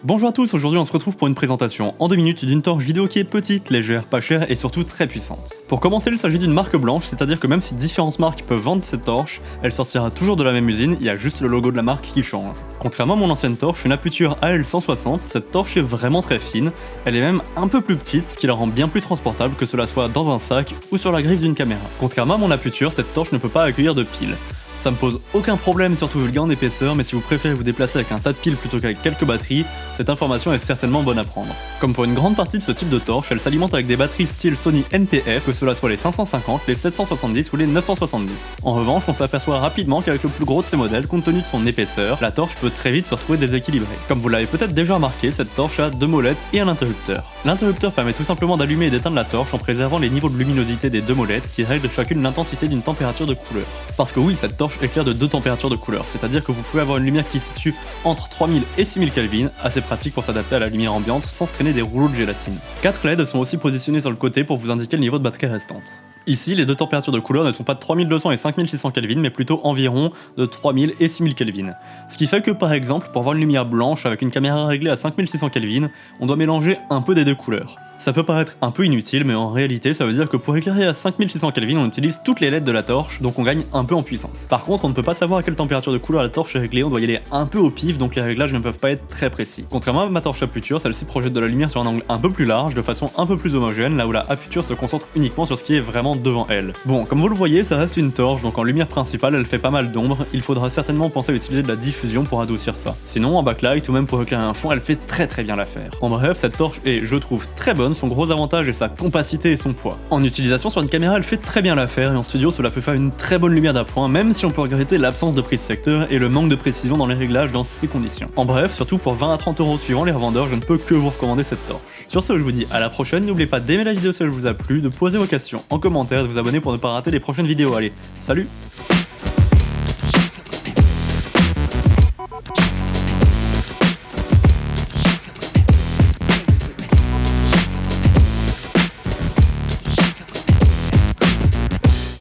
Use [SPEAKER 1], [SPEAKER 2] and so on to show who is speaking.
[SPEAKER 1] Bonjour à tous, aujourd'hui on se retrouve pour une présentation en 2 minutes d'une torche vidéo qui est petite, légère, pas chère et surtout très puissante. Pour commencer, il s'agit d'une marque blanche, c'est-à-dire que même si différentes marques peuvent vendre cette torche, elle sortira toujours de la même usine, il y a juste le logo de la marque qui change. Contrairement à mon ancienne torche, une Aputure AL160, cette torche est vraiment très fine, elle est même un peu plus petite, ce qui la rend bien plus transportable que cela soit dans un sac ou sur la griffe d'une caméra. Contrairement à mon Aputure, cette torche ne peut pas accueillir de piles. Ça me pose aucun problème, surtout vu le gain en épaisseur, mais si vous préférez vous déplacer avec un tas de piles plutôt qu'avec quelques batteries, cette information est certainement bonne à prendre. Comme pour une grande partie de ce type de torche, elle s'alimente avec des batteries style Sony NPF, que cela soit les 550, les 770 ou les 970. En revanche, on s'aperçoit rapidement qu'avec le plus gros de ces modèles, compte tenu de son épaisseur, la torche peut très vite se retrouver déséquilibrée. Comme vous l'avez peut-être déjà remarqué, cette torche a 2 molettes et un interrupteur. L'interrupteur permet tout simplement d'allumer et d'éteindre la torche en préservant les niveaux de luminosité des 2 molettes qui règlent chacune l'intensité d'une température de couleur. Parce que oui, cette torche éclaire de 2 températures de couleur, c'est-à-dire que vous pouvez avoir une lumière qui se situe entre 3000 et 6000 Kelvin, assez pratique pour s'adapter à la lumière ambiante sans se traîner des rouleaux de gélatine. 4 LED sont aussi positionnés sur le côté pour vous indiquer le niveau de batterie restante. Ici, les 2 températures de couleur ne sont pas de 3200 et 5600 Kelvin, mais plutôt environ de 3000 et 6000 Kelvin. Ce qui fait que par exemple, pour avoir une lumière blanche avec une caméra réglée à 5600 Kelvin, on doit mélanger un peu des 2 couleurs. Ça peut paraître un peu inutile, mais en réalité ça veut dire que pour éclairer à 5600 Kelvin, on utilise toutes les LED de la torche, donc on gagne un peu en puissance. Par contre, on ne peut pas savoir à quelle température de couleur la torche est réglée, on doit y aller un peu au pif, donc les réglages ne peuvent pas être très précis. Contrairement à ma torche Aputure, celle-ci projette de la lumière sur un angle un peu plus large, de façon un peu plus homogène, là où la Aputure se concentre uniquement sur ce qui est vraiment devant elle. Bon, comme vous le voyez, ça reste une torche, donc en lumière principale, elle fait pas mal d'ombre, il faudra certainement penser à utiliser de la diffusion pour adoucir ça. Sinon, en backlight ou même pour éclairer un fond, elle fait très bien l'affaire. En bref, cette torche est, je trouve, très bonne, son gros avantage est sa compacité et son poids. En utilisation sur une caméra, elle fait très bien l'affaire, et en studio, cela peut faire une très bonne lumière d'appoint, même si on peut regretter l'absence de prise secteur et le manque de précision dans les réglages dans ces conditions. En bref, surtout pour 20 à 30 € suivant les revendeurs, je ne peux que vous recommander cette torche. Sur ce, je vous dis à la prochaine, n'oubliez pas d'aimer la vidéo si elle vous a plu, de poser vos questions en commentaire et de vous abonner pour ne pas rater les prochaines vidéos. Allez, salut!